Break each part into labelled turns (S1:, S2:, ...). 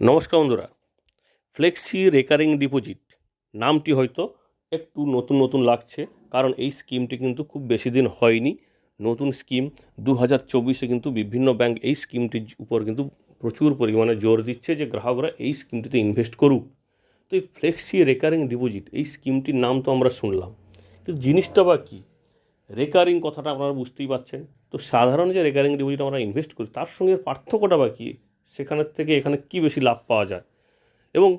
S1: নমস্কার বন্ধুরা। Flexi Recurring deposit নামটি হয়তো একটু নতুন নতুন লাগছে, কারণ এই স্কিমটি কিন্তু খুব বেশি দিন হয়নি। নতুন স্কিম 2024-এ কিন্তু বিভিন্ন ব্যাংক এই স্কিমটির উপর কিন্তু প্রচুর পরিমাণে জোর দিচ্ছে যে গ্রাহকরা এই স্কিমটিতে ইনভেস্ট করুক। তো এই ফ্লেক্সি রেকারিং ডিপোজিট এই স্কিমটির নাম তো আমরা শুনলাম, কিন্তু জিনিসটা বা কী? রেকারিং কথাটা আপনারা বুঝতেই পারছেন। তো সাধারণ যে রেকারিং ডিপোজিট আমরা ইনভেস্ট করি তার সঙ্গে পার্থক্যটা বা কী? সেখানের থেকে এখানে কী বেশি লাভ পাওয়া যায় এবং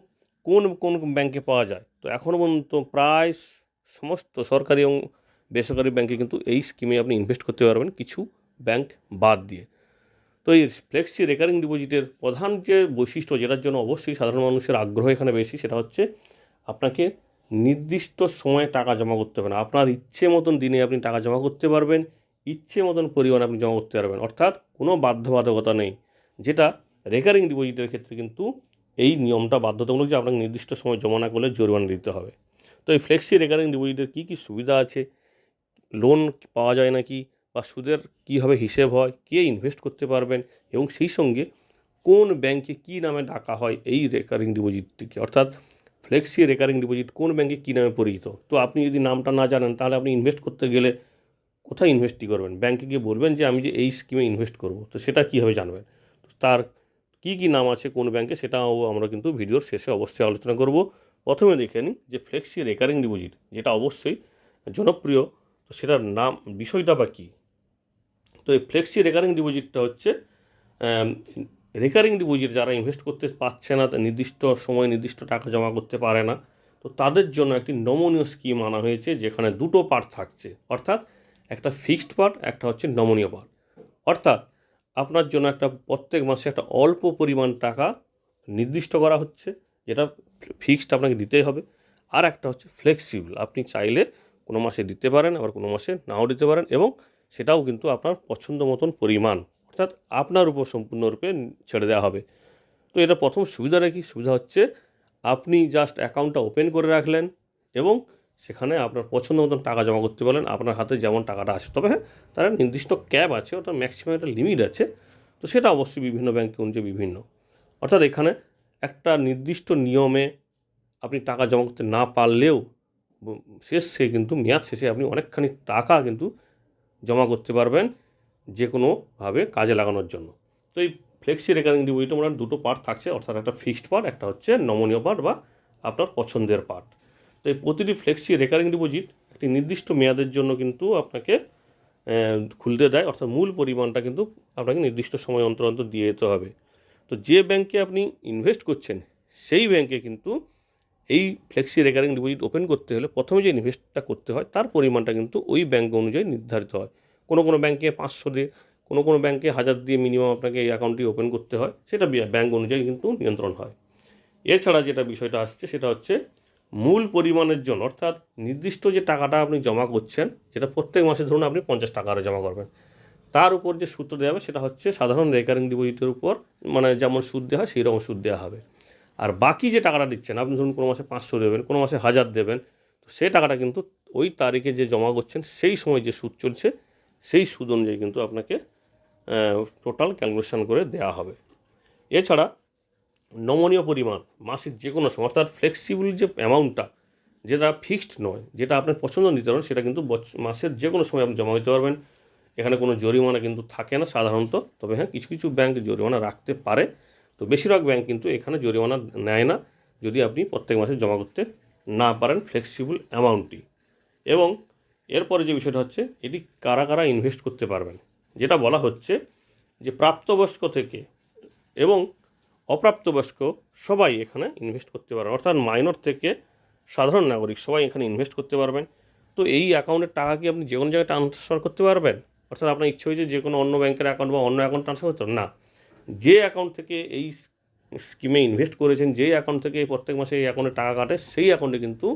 S1: কোন কোন ব্যাংকে পাওয়া যায়? তো এখনও পর্যন্ত প্রায় সমস্ত সরকারি এবং বেসরকারি ব্যাংকে কিন্তু এই স্কিমে আপনি ইনভেস্ট করতে পারবেন, কিছু ব্যাংক বাদ দিয়ে। তো এই ফ্লেক্সি রেকারিং ডিপোজিটের প্রধান যে বৈশিষ্ট্য, যেটার জন্য অবশ্যই সাধারণ মানুষের আগ্রহ এখানে বেশি, সেটা হচ্ছে আপনাকে নির্দিষ্ট সময়ে টাকা জমা করতে হবে না। আপনার ইচ্ছে মতন দিনে আপনি টাকা জমা করতে পারবেন, ইচ্ছে মতন পরিমাণে আপনি জমা করতে পারবেন, অর্থাৎ কোনো বাধ্যবাধকতা নেই। যেটা রেকারিং ডিপোজিটের ক্ষেত্রে কিন্তু এই নিয়মটা বাধ্যতামূলক যে আপনাকে নির্দিষ্ট সময় জমা না করলে জরিমানা দিতে হবে। তো এই ফ্লেক্সি রেকারিং ডিপোজিটের কী কী সুবিধা আছে, লোন পাওয়া যায় নাকি, বা সুদের কীভাবে হিসেব হয়, কে ইনভেস্ট করতে পারবেন, এবং সেই সঙ্গে কোন ব্যাংকে কী নামে ডাকা হয় এই রেকারিং ডিপোজিটটিকে, অর্থাৎ ফ্লেক্সি রেকারিং ডিপোজিট কোন ব্যাংকে কী নামে পরিচিত। তো আপনি যদি নামটা না জানেন তাহলে আপনি ইনভেস্ট করতে গেলে কোথায় ইনভেস্টই করবেন? ব্যাংকে গিয়ে বলবেন যে আমি যে এই স্কিমে ইনভেস্ট করব, তো সেটা কীভাবে জানবেন? তার কী কী নাম আছে কোন ব্যাংকে, সেটাও আমরা কিন্তু ভিডিওর শেষে অবশ্যই আলোচনা করব। প্রথমে দেখে নিই যে ফ্লেক্সি রেকারিং ডিপোজিট যেটা অবশ্যই জনপ্রিয়, তো সেটার নাম, বিষয়টা বা কী? তো এই ফ্লেক্সি রেকারিং ডিপোজিটটা হচ্ছে রেকারিং ডিপোজিট যারা ইনভেস্ট করতে পারছে না, নির্দিষ্ট সময় নির্দিষ্ট টাকা জমা করতে পারে না, তো তাদের জন্য একটি নমনীয় স্কিম আনা হয়েছে, যেখানে দুটো পার্ট থাকছে, অর্থাৎ একটা ফিক্সড পার্ট, একটা হচ্ছে নমনীয় পার্ট। অর্থাৎ আপনার জন্য একটা প্রত্যেক মাসে একটা অল্প পরিমাণ টাকা নির্দিষ্ট করা হচ্ছে, যেটা ফিক্সড আপনাকে দিতেই হবে। আর একটা হচ্ছে ফ্লেক্সিবল, আপনি চাইলে কোনো মাসে দিতে পারেন, আবার কোনো মাসে নাও দিতে পারেন, এবং সেটাও কিন্তু আপনার পছন্দ মতন পরিমাণ, অর্থাৎ আপনার উপর সম্পূর্ণরূপে ছেড়ে দেওয়া হবে। তো এটা প্রথম সুবিধাটা কী? সুবিধা হচ্ছে আপনি জাস্ট অ্যাকাউন্টটা ওপেন করে রাখলেন এবং সেখানে আপনার পছন্দ মতন টাকা জমা করতে পারলেন, আপনার হাতে যেমন টাকাটা আসে। তবে হ্যাঁ, তার নির্দিষ্ট ক্যাপ আছে, অর্থাৎ ম্যাক্সিমাম একটা লিমিট আছে। তো সেটা অবশ্যই বিভিন্ন ব্যাংকে অনুযায়ী বিভিন্ন। অর্থাৎ এখানে একটা নির্দিষ্ট নিয়মে আপনি টাকা জমা করতে না পারলেও শেষে কিন্তু মেয়াদ শেষে আপনি অনেকখানি টাকা কিন্তু জমা করতে পারবেন যে কোনোভাবে কাজে লাগানোর জন্য। তো এই ফ্লেক্সি রেকারিং ডিপোজিটে আমার দুটো পার্ট থাকছে, অর্থাৎ একটা ফিক্সড পার্ট, একটা হচ্ছে নমনীয় পার্ট বা আপনার পছন্দের পার্ট। তো এই প্রতিটি ফ্লেক্সি রেকারিং ডিপোজিট একটি নির্দিষ্ট মেয়াদের জন্য কিন্তু আপনাকে খুলতে দেয়, অর্থাৎ মূল পরিমাণটা কিন্তু আপনাকে নির্দিষ্ট সময় অন্তর অন্তর দিয়ে যেতে হবে। তো যে ব্যাংকে আপনি ইনভেস্ট করছেন সেই ব্যাংকে কিন্তু এই ফ্লেক্সি রেকারিং ডিপোজিট ওপেন করতে হলে প্রথমে যে ইনভেস্টটা করতে হয় তার পরিমাণটা কিন্তু ওই ব্যাংক অনুযায়ী নির্ধারিত হয়। কোনো কোনো ব্যাংকে 500 দিয়ে, কোনো কোনো ব্যাংকে 1000 দিয়ে মিনিমাম আপনাকে এই অ্যাকাউন্টটি ওপেন করতে হয়, সেটা ব্যাংক অনুযায়ী কিন্তু নিয়ন্ত্রণ হয়। এছাড়া যেটা বিষয়টা আসছে সেটা হচ্ছে মূল পরিমাণের জন্য, অর্থাৎ নির্দিষ্ট যে টাকাটা আপনি জমা করছেন, যেটা প্রত্যেক মাসে ধরুন আপনি 50 টাকা করে জমা করবেন, তার উপর যে সুদটা দেওয়া হবে সেটা হচ্ছে সাধারণ রেকারিং ডিপোজিটের উপর, মানে যেমন সুদ দেওয়া হয় সেই রকম সুদ দেওয়া হবে। আর বাকি যে টাকাটা দিচ্ছেন, আপনি ধরুন কোনো মাসে 500 দেবেন, কোনো মাসে 1000 দেবেন, তো সেই টাকাটা কিন্তু ওই তারিখে যে জমা করছেন সেই সময় যে সুদ চলছে সেই সুদ অনুযায়ী কিন্তু আপনাকে টোটাল ক্যালকুলেশন করে দেওয়া হবে। এছাড়া নমনীয় পরিমাণ মাসিক যে কোনো সময়, অর্থাৎ ফ্লেক্সিবল যে অ্যামাউন্টটা, যেটা ফিক্সড নয়, যেটা আপনার পছন্দ নিতে পারেন, সেটা কিন্তু মাসের যে কোনো সময় আপনি জমা দিতে পারবেন। এখানে কোনো জরিমানা কিন্তু থাকে না সাধারণত, তবে হ্যাঁ, কিছু কিছু ব্যাংক জরিমানা রাখতে পারে। তো বেশিরভাগ ব্যাংক কিন্তু এখানে জরিমানা নেয় না যদি আপনি প্রত্যেক মাসে জমা করতে না পারেন ফ্লেক্সিবল অ্যামাউন্টটি। এবং এরপরে যে বিষয়টা হচ্ছে, এটি কারা কারা ইনভেস্ট করতে পারবেন, যেটা বলা হচ্ছে যে প্রাপ্তবয়স্ক থেকে এবং অপ্রাপ্তবয়স্ক সবাই এখানে ইনভেস্ট করতে পারবেন, অর্থাৎ মাইনর থেকে সাধারণ নাগরিক সবাই এখানে ইনভেস্ট করতে পারবেন। তো এই অ্যাকাউন্টের টাকা কি আপনি যে কোনো জায়গায় ট্রান্সফার করতে পারবেন? অর্থাৎ আপনার ইচ্ছে হয়েছে যে কোনো অন্য ব্যাংকের অ্যাকাউন্ট বা অন্য অ্যাকাউন্ট ট্রান্সফার করতে না, যে অ্যাকাউন্ট থেকে এই স্কিমে ইনভেস্ট করেছেন, যেই অ্যাকাউন্ট থেকে প্রত্যেক মাসে এই অ্যাকাউন্টে টাকা কাটে, সেই অ্যাকাউন্টে কিন্তু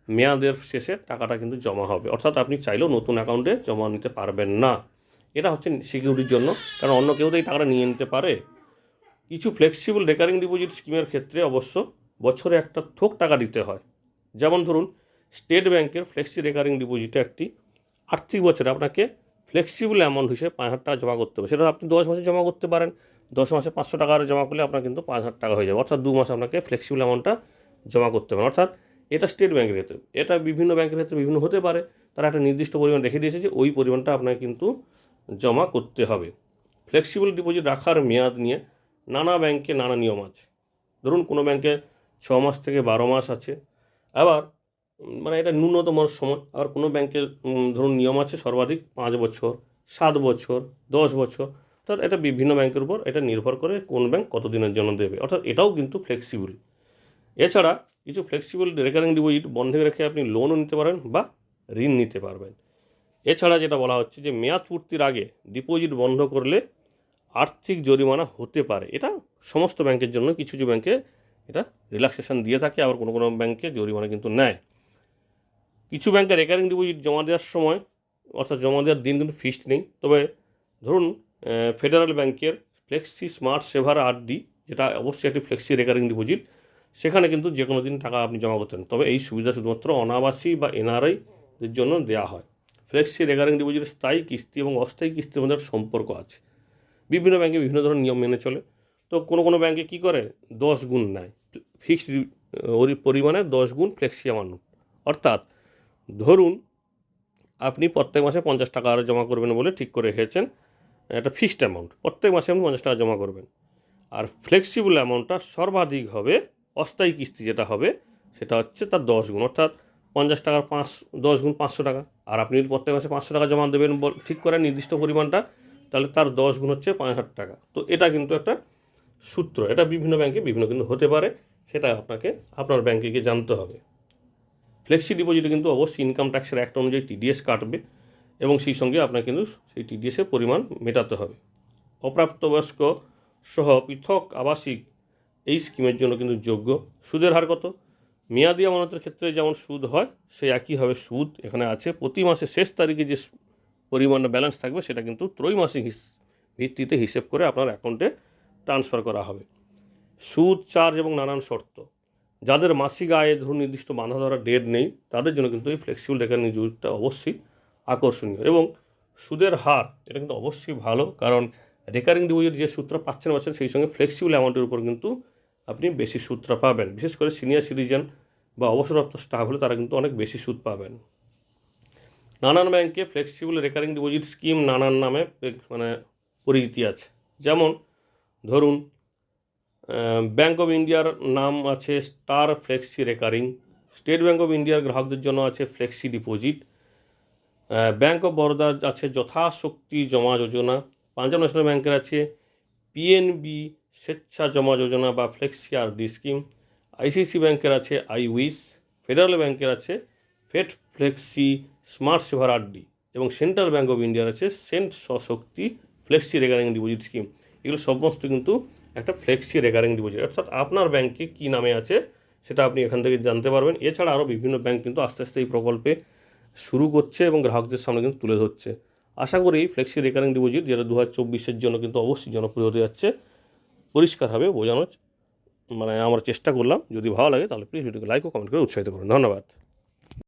S1: মেয়াদের শেষে টাকাটা কিন্তু জমা হবে, অর্থাৎ আপনি চাইলেও নতুন অ্যাকাউন্টে জমা নিতে পারবেন না। এটা হচ্ছে সিকিউরিটির জন্য, কারণ অন্য কেউ তো এই টাকাটা নিয়ে নিতে পারে। কিছু ফ্লেক্সিবল রেকারিং ডিপোজিট স্কিমের ক্ষেত্রে অবশ্য বছরে একটা থোক টাকা দিতে হয়। যেমন ধরুন, স্টেট ব্যাংকের ফ্লেক্সি রেকারিং ডিপোজিটে একটি আর্থিক বছরে আপনাকে ফ্লেক্সিবল অ্যামাউন্ট হিসেবে 5000 টাকা জমা করতে হবে। সেটা আপনি 10 মাসে জমা করতে পারেন, 10 মাসে 500 টাকা করে জমা করলে আপনার কিন্তু 5,000 টাকা হয়ে যাবে, অর্থাৎ 2 মাসে আপনাকে ফ্লেক্সিবল অ্যামাউন্টটা জমা করতে হবে। অর্থাৎ এটা স্টেট ব্যাংকের ক্ষেত্রে, এটা বিভিন্ন ব্যাংকের ক্ষেত্রে বিভিন্ন হতে পারে, তারা একটা নির্দিষ্ট পরিমাণ রেখে দিয়েছে যে ওই পরিমাণটা আপনাকে কিন্তু জমা করতে হবে। ফ্লেক্সিবল ডিপোজিট রাখার মেয়াদ নিয়ে নানা ব্যাংকে নানা নিয়ম আছে। ধরুন কোনো ব্যাংকে 6 মাস থেকে 12 মাস আছে, আবার মানে এটা ন্যূনতম সময়, আবার কোনো ব্যাংকের ধরুন নিয়ম আছে সর্বাধিক 5 বছর, 7 বছর, 10 বছর। অর্থাৎ এটা বিভিন্ন ব্যাংকের উপর এটা নির্ভর করে কোন ব্যাংক কতদিনের জন্য দেবে, অর্থাৎ এটাও কিন্তু ফ্লেক্সিবল। এছাড়া কিছু ফ্লেক্সিবল রেকারিং ডিপোজিট বন্ধে রেখে আপনি লোনও নিতে পারেন বা ঋণ নিতে পারবেন। এছাড়া যেটা বলা হচ্ছে যে মেয়াদ পূর্তির আগে ডিপোজিট বন্ধ করলে আর্থিক জরিমানা হতে পারে। এটা সমস্ত ব্যাংকের জন্য, কিছু কিছু ব্যাংকে এটা রিল্যাক্সেশন দিয়ে থাকে, আবার কোনো কোনো ব্যাংকে জরিমানা কিন্তু নেয়। কিছু ব্যাংকে রেকারিং ডিপোজিট জমা দেওয়ার সময় অর্থাৎ জমা দেওয়ার দিন কিন্তু ফিক্সড নেই। তবে ধরুন ফেডারেল ব্যাংকের ফ্লেক্সি স্মার্ট সেভার আরডি, যেটা অবশ্যই একটি ফ্লেক্সি রেকারিং ডিপোজিট, সেখানে কিন্তু যে কোনো দিন টাকা আপনি জমা করতেন। তবে এই সুবিধা শুধুমাত্র অনাবাসী বা এনআরআইদের জন্য দেওয়া হয়। ফ্লেক্সি রেকারিং ডিপোজিটের স্থায়ী কিস্তি এবং অস্থায়ী কিস্তির মধ্যে সম্পর্ক আছে। বিভিন্ন ব্যাংকে বিভিন্ন ধরনের নিয়ম মেনে চলে। তো কোনো কোনো ব্যাংকে কী করে 10 গুণ নেয়, ফিক্সড পরিমাণে 10 গুণ ফ্লেক্সি অ্যামাউন্ট। অর্থাৎ ধরুন আপনি প্রত্যেক মাসে 50 টাকা করে জমা করবেন বলে ঠিক করে রেখেছেন, একটা ফিক্সড অ্যামাউন্ট, প্রত্যেক মাসে আপনি 50 টাকা জমা করবেন। আর ফ্লেক্সিবল অ্যামাউন্টটা সর্বাধিক হবে, অস্থায়ী কিস্তি যেটা হবে সেটা হচ্ছে তার 10 গুণ, অর্থাৎ 50 টাকার 10 গুণ 500 টাকা। আর আপনি যদি প্রত্যেক মাসে 500 টাকা জমা দেবেন ঠিক করেন নির্দিষ্ট পরিমাণটা, তাহলে তার 10 গুণ হচ্ছে 5,000 টাকা। তো এটা কিন্তু একটা সূত্র, এটা বিভিন্ন ব্যাংকে বিভিন্ন কিন্তু হতে পারে, সেটা আপনাকে আপনার ব্যাংকে গিয়ে জানতে হবে। ফ্লেক্সি ডিপোজিটে কিন্তু অবশ্যই ইনকাম ট্যাক্সের অ্যাক্ট অনুযায়ী টিডিএস কাটবে এবং সেই সঙ্গে আপনার কিন্তু সেই টিডিএসের পরিমাণ মেটাতে হবে। অপ্রাপ্তবয়স্ক সহ পৃথক আবাসিক এই স্কিমের জন্য কিন্তু যোগ্য। সুদের হার কত? মেয়াদি আমানতের ক্ষেত্রে যেমন সুদ হয় সেই একইভাবে সুদ এখানে আছে। প্রতি মাসের শেষ তারিখে যে পরিমাণ ব্যালেন্স থাকবে সেটা কিন্তু ত্রৈমাসিক ভিত্তিতে হিসেব করে আপনার অ্যাকাউন্টে ট্রান্সফার করা হবে। সুদ, চার্জ এবং নানান শর্ত। যাদের মাসিক আয়ে ধরুন নির্দিষ্ট বাঁধা ধরা ডেট নেই, তাদের জন্য কিন্তু এই ফ্লেক্সিবল রেকারিং ডিপোজিটটা অবশ্যই আকর্ষণীয়। এবং সুদের হার এটা কিন্তু অবশ্যই ভালো, কারণ রেকারিং ডিপোজিট যে সূত্র পাচ্ছেন সেই সঙ্গে ফ্লেক্সিবল অ্যামাউন্টের উপর কিন্তু আপনি বেশি সুদটা পাবেন। বিশেষ করে সিনিয়র সিটিজেন বা অবসরপ্রাপ্ত স্টাফ হলে তারা কিন্তু অনেক বেশি সুদ পাবেন। নানান ব্যাংকে ফ্লেক্সিবল রেকারিং ডিপোজিট স্কিম নানান নামে মানে পরিচিতি আছে। যেমন ধরুন ব্যাঙ্ক অফ ইন্ডিয়ার নাম আছে star flexi recurring, state bank of ইন্ডিয়ার গ্রাহকদের জন্য আছে ফ্লেক্সি ডিপোজিট, ব্যাঙ্ক অফ বরোদার আছে যথাশক্তি জমা যোজনা, পাঞ্জাব ন্যাশনাল ব্যাংকের আছে পিএনবি স্বেচ্ছা জমা যোজনা বা ফ্লেক্সি আরডি স্কিম, আইসিআইসি ব্যাংকের আছে আই উইশ, ফেডারেল ব্যাংকের আছে Fed Flexi Smart Saver RD এবং সেন্ট্রাল ব্যাঙ্ক অফ ইন্ডিয়ার আছে Cent Swashakti Flexi Recurring Deposit Scheme. এগুলো সমস্ত কিন্তু একটা ফ্লেক্সি রেকারিং ডিপোজিট, অর্থাৎ আপনার ব্যাংকে কী নামে আছে সেটা আপনি এখান থেকে জানতে পারবেন। এছাড়া আরও বিভিন্ন ব্যাংক কিন্তু আস্তে আস্তে এই প্রকল্পে শুরু করছে এবং গ্রাহকদের সামনে কিন্তু তুলে ধরছে। আশা করি ফ্লেক্সি রেকারিং ডিপোজিট যেটা 2024-এর জন্য কিন্তু অবশ্যই জনপ্রিয় হতে যাচ্ছে, পরিষ্কারভাবে বোঝানোর আমরা চেষ্টা করলাম। যদি ভালো লাগে তাহলে প্লিজ ভিডিওকে লাইক ও কমেন্ট করে উৎসাহিত করুন। ধন্যবাদ।